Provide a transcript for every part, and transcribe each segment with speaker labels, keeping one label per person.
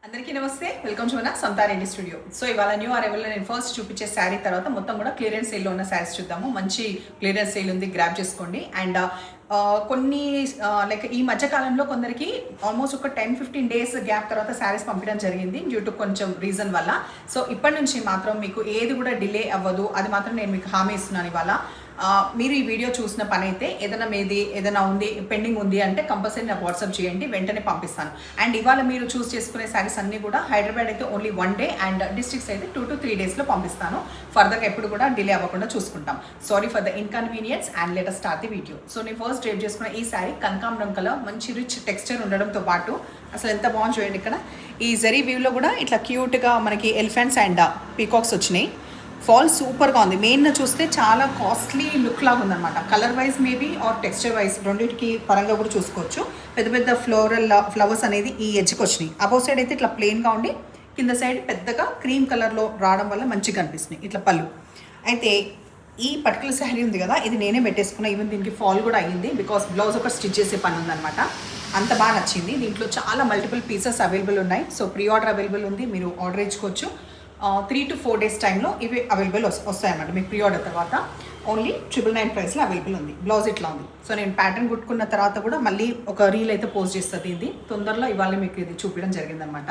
Speaker 1: అందరికీ నమస్తే, welcome to మన సొంతారెడ్డి స్టూడియో. సో ఇవాళ న్యూ అరైవల్లో నేను ఫస్ట్ చూపించే శారీ తర్వాత మొత్తం కూడా క్లియరెన్స్ సేల్లో ఉన్న శారీస్ చూద్దాము. మంచి క్లియరెన్స్ సేల్ ఉంది, గ్రాప్ చేసుకోండి. అండ్ కొన్ని లైక్ ఈ మధ్య కాలంలో కొందరికి ఆల్మోస్ట్ ఒక 10-15 డేస్ గ్యాప్ తర్వాత శారీస్ పంపించడం జరిగింది డ్యూ టు కొంచెం రీజన్ వల్ల. సో ఇప్పటి నుంచి మాత్రం మీకు ఏది కూడా డిలే అవ్వదు, అది మాత్రం నేను మీకు హామీ ఇస్తున్నాను. ఇవాళ మీరు ఈ వీడియో చూసిన పని అయితే ఏదైనా ఉంది పెండింగ్ ఉంది అంటే కంపల్సరీ నాకు వాట్సాప్ చేయండి, వెంటనే పంపిస్తాను. అండ్ ఇవాళ మీరు చూస్ చేసుకునే శారీస్ అన్నీ కూడా హైదరాబాద్ అయితే ఓన్లీ 1 డే అండ్ డిస్ట్రిక్ట్స్ అయితే 2 to 3 డేస్లో పంపిస్తాను. ఫర్దర్గా ఎప్పుడు కూడా డిలే అవ్వకుండా చూసుకుంటాం. Sorry for the inconvenience and let us start the video. So నేను ఫస్ట్ డ్రైవ్ చేసుకున్న ఈ శారీ కనకాంబరం కలర్, మంచి రిచ్ టెక్స్చర్ ఉండడంతో పాటు అసలు ఎంత బాగుంది చూడండి. ఇక్కడ ఈ జరీ వ్యూలో కూడా ఇట్లా క్యూట్గా మనకి ఎలిఫెంట్స్ అండ్ పీకాక్స్ వచ్చినాయి. ఫాల్ సూపర్గా ఉంది. మెయిన్ చూస్తే చాలా కాస్ట్లీ లుక్ లాగా ఉందన్నమాట. Colour wise maybe or texture wise రెండింటికి పరంగా కూడా చూసుకోవచ్చు. పెద్ద పెద్ద ఫ్లవర్స్ అనేది ఈ ఎడ్జ్కి వచ్చినాయి. అబౌ సైడ్ అయితే ఇట్లా ప్లెయిన్గా ఉండి కింద సైడ్ పెద్దగా క్రీమ్ కలర్లో రావడం వల్ల మంచిగా కనిపిస్తున్నాయి. ఇట్లా పళ్ళు అయితే ఈ పర్టికులర్ శారీ ఉంది కదా, ఇది నేనే పెట్టేసుకున్నా. ఈవెన్ దీనికి ఫాల్ కూడా అయ్యింది బికాస్ బ్లౌజ్ ఒక స్టిచ్ చేసే పని ఉందన్నమాట. అంత బాగా నచ్చింది. దీంట్లో చాలా మల్టిపుల్ పీసెస్ అవైలబుల్ ఉన్నాయి. సో ప్రీ ఆర్డర్ అవైలబుల్ ఉంది, మీరు ఆర్డర్ ఇచ్చుకోవచ్చు. 3 to 4 డేస్ టైంలో ఇవి అవైలబుల్ వస్తాయన్నమాట. మీకు ప్రీ ఆర్డర్ తర్వాత ఓన్లీ 999 ప్రైస్లో అవైలబుల్ ఉంది. బ్లౌజ్ ఇట్లా ఉంది. సో నేను ప్యాటర్న్ కుట్టుకున్న తర్వాత కూడా మళ్ళీ ఒక రీల్ అయితే పోస్ట్ చేస్తుంది. ఇది తొందరలో ఇవాళ మీకు ఇది చూపించడం జరిగిందనమాట.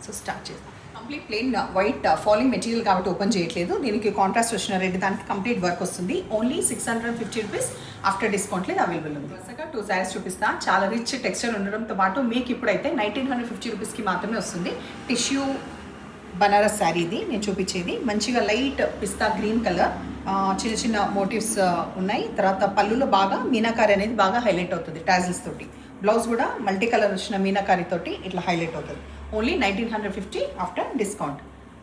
Speaker 1: సో స్టార్ట్ చేస్తాం. Complete plain white falling material కాబట్టి ఓపెన్ చేయట్లేదు. దీనికి కాంట్రాస్ట్ వచ్చిన రెడ్, దానికి కంప్లీట్ వర్క్ వస్తుంది. ఓన్లీ 650 రూపీస్ ఆఫ్టర్ డిస్కౌంట్లో ఇది అవైలబుల్ ఉంది. వరుసగా 2 శారీస్ చూపిస్తాను. చాలా రిచ్ టెక్స్చర్ ఉండడంతో పాటు మీకు ఇప్పుడైతే 1950 రూపీస్కి మాత్రమే వస్తుంది. టిష్యూ బనారస్ శారీ ఇది నేను చూపించేది. మంచిగా లైట్ పిస్తా గ్రీన్ కలర్, చిన్న చిన్న మోటివ్స్ ఉన్నాయి. తర్వాత పళ్ళులో బాగా మీనాకారి అనేది బాగా హైలైట్ అవుతుంది టాజిల్స్ తోటి. బ్లౌజ్ కూడా మల్టీ కలర్ వచ్చిన మీనాకారి తోటి ఇట్లా హైలైట్ అవుతుంది. Only 1950 after discount.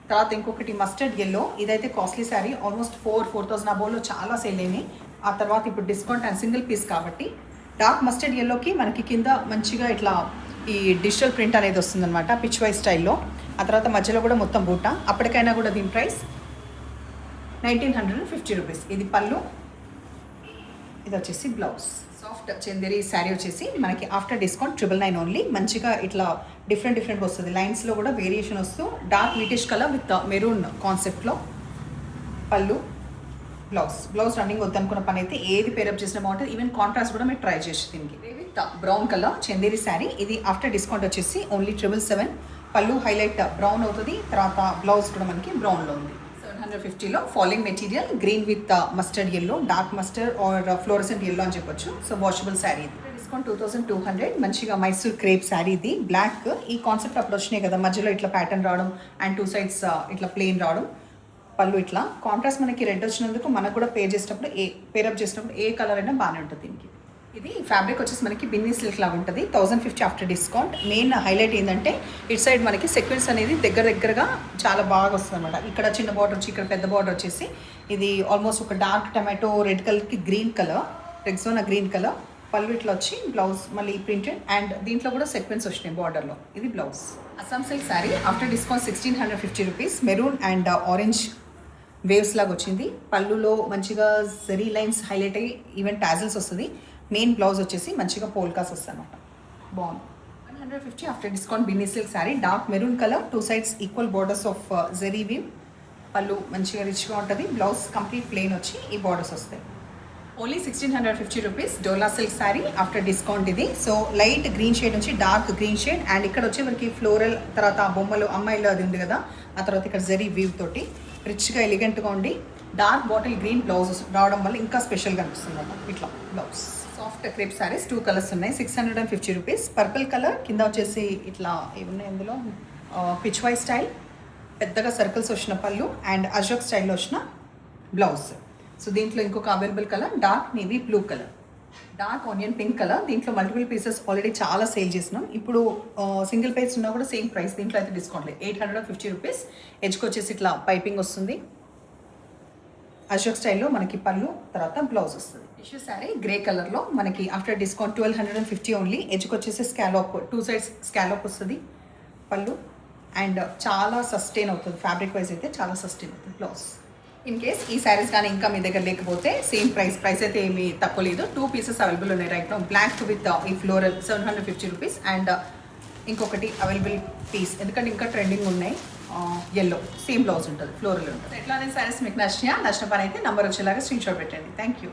Speaker 1: తర్వాత ఇంకొకటి మస్టర్డ్ ఎల్లో, ఇదైతే కాస్ట్లీ శారీ. ఆల్మోస్ట్ 4,000 అబోలో చాలా సేల్ అయినాయి. ఆ తర్వాత ఇప్పుడు డిస్కౌంట్ అండ్ సింగిల్ పీస్ కాబట్టి డార్క్ మస్టర్డ్ ఎల్లోకి మనకి కింద మంచిగా ఇట్లా ఈ డిజిటల్ ప్రింట్ అనేది వస్తుందన్నమాట, పిచ్ వైజ్ స్టైల్లో. ఆ తర్వాత మధ్యలో కూడా మొత్తం బూట. అప్పటికైనా కూడా దీని ప్రైస్ 1950 రూపీస్. ఇది పళ్ళు, ఇది వచ్చేసి బ్లౌజ్. సాఫ్ట్ చందేరి శారీ వచ్చేసి మనకి ఆఫ్టర్ డిస్కౌంట్ 999 ఓన్లీ. మంచిగా ఇట్లా డిఫరెంట్ వస్తుంది. లైన్స్లో కూడా వేరియేషన్ వస్తూ dark whitish colour with maroon కాన్సెప్ట్లో పళ్ళు, బ్లౌజ్ రన్నింగ్ వద్దనుకున్న పని అయితే ఏది పేరప్ చేసిన బాగుంటుంది. ఈవెన్ కాంట్రాస్ట్ కూడా మీరు ట్రై చేసి దీనికి with brown colour Chanderi sari. ఇది ఆఫ్టర్ డిస్కౌంట్ వచ్చేసి ఓన్లీ 777. పళ్ళు హైలైట్ బ్రౌన్ అవుతుంది. తర్వాత బ్లౌజ్ కూడా మనకి బ్రౌన్లో ఉంది. 750లో falling material, green with mustard yellow, dark mustard or fluorescent yellow అని చెప్పొచ్చు. సో వాషబుల్ శారీ ఇది. డిస్కౌంట్ 2200. మంచిగా మైసూర్ క్రేప్ శారీ ఇది. బ్లాక్ ఈ కాన్సెప్ట్ అప్పుడు వచ్చినాయి కదా, మధ్యలో ఇట్లా ప్యాటర్న్ రావడం అండ్ 2 sides ఇట్లా ప్లెయిన్ రావడం. పళ్ళు ఇట్లా కాంట్రాస్ట్ మనకి రెడ్ వచ్చినందుకు మనకు కూడా పేరప్ చేసినప్పుడు ఏ కలర్ అయినా బాగానే ఉంటుంది దీనికి. ఇది ఫ్యాబ్రిక్ వచ్చేసి మనకి బిన్నీ సిల్క్ లాగా ఉంటుంది. 1050 ఆఫ్టర్ డిస్కౌంట్. మెయిన్ హైలైట్ ఏంటంటే ఇటు సైడ్ మనకి సెక్వెన్స్ అనేది దగ్గరగా చాలా బాగా వస్తుంది అనమాట. ఇక్కడ చిన్న బార్డర్ వచ్చి ఇక్కడ పెద్ద బార్డర్ వచ్చేసి ఇది ఆల్మోస్ట్ ఒక డార్క్ టమాటో రెడ్ కలర్కి green colour, Rexona green colour. పళ్ళు ఇట్లా వచ్చి బ్లౌజ్ మళ్ళీ ప్రింటెడ్ అండ్ దీంట్లో కూడా సెక్వెన్స్ వచ్చినాయి బార్డర్లో. ఇది blouse. Assam silk sari after discount 1650 rupees. Maroon and orange waves లాగా వచ్చింది. పళ్ళులో మంచిగా జరీ లైన్స్ హైలైట్ అయ్యి ఈవెన్ టాజిల్స్ వస్తుంది. మెయిన్ బ్లౌజ్ వచ్చేసి మంచిగా పోల్కాస్ వస్తాయి అనమాట. బాగుంది. 150 after discount Binny silk sari. Dark maroon colour, 2 sides equal borders of zari weave. పళ్ళు మంచిగా రిచ్గా ఉంటుంది. బ్లౌజ్ కంప్లీట్ ప్లెయిన్ వచ్చి ఈ బోర్డర్స్ వస్తాయి. Only 1650 rupees. Dola silk sari after discount ఇది. సో లైట్ గ్రీన్ షేడ్ నుంచి డార్క్ గ్రీన్ షేడ్ అండ్ ఇక్కడ వచ్చి మనకి ఫ్లోరల్, తర్వాత ఆ బొమ్మలు అమ్మాయిలో అది ఉంది కదా, ఆ తర్వాత ఇక్కడ జరీ వీవ్ తోటి రిచ్గా ఎలిగెంట్గా ఉండి డార్క్ బాటిల్ గ్రీన్ బ్లౌజ్ రావడం వల్ల ఇంకా స్పెషల్గా అనిపిస్తుంది అన్నమాట. ఇట్లా blouse. Soft crepe saris 2 colours ఉన్నాయి. 650 రూపీస్. పర్పుల్ కలర్ కింద వచ్చేసి ఇట్లా ఏమున్నాయి ఇందులో పిచ్ వై స్టైల్, పెద్దగా సర్కిల్స్ వచ్చిన పళ్ళు అండ్ అజోక్ స్టైల్లో వచ్చిన బ్లౌజ్. సో దీంట్లో ఇంకొక available colour dark navy blue colour, dark onion pink colour. దీంట్లో మల్టిపుల్ పీసెస్ ఆల్రెడీ చాలా సేల్ చేసినాం. ఇప్పుడు సింగిల్ పీస్ ఉన్నా కూడా సేమ్ ప్రైస్. దీంట్లో అయితే డిస్కౌంట్ లేదు. 850 రూపీస్. ఎడ్జ్కి వచ్చేసి ఇట్లా పైపింగ్ వస్తుంది. అశోక్ స్టైల్లో మనకి పళ్ళు, తర్వాత బ్లౌజ్ వస్తుంది. టిష్యూ శారీ గ్రే కలర్లో మనకి ఆఫ్టర్ డిస్కౌంట్ 1250 ఓన్లీ. ఎడ్జ్కి వచ్చేసి స్కాలప్, 2 sides స్కాలప్ వస్తుంది. పళ్ళు అండ్ చాలా సస్టైన్ అవుతుంది. ఫ్యాబ్రిక్ వైజ్ అయితే చాలా సస్టైన్ అవుతుంది బ్లౌజ్. ఇన్ కేస్ ఈ శారీస్ కానీ ఇంకా మీ దగ్గర లేకపోతే సేమ్ ప్రైస్ అయితే ఏమీ తక్కువ లేదు. 2 pieces అవైలబుల్ ఉన్నాయి రైట్ నో. బ్లాక్ విత్ ఈ ఫ్లోరల్ 750 రూపీస్ అండ్ ఇంకొకటి అవైలబుల్ పీస్, ఎందుకంటే ఇంకా ట్రెండింగ్ ఉన్నాయి. ఎల్లో సేమ్ బ్లౌజ్ ఉంటుంది, ఫ్లోరల్ ఉంటుంది. ఎట్లానే సారీస్ మీకు నచ్చిన పని అయితే నంబర్ వచ్చేలాగా స్క్రీన్ షాట్ పెట్టండి. Thank you.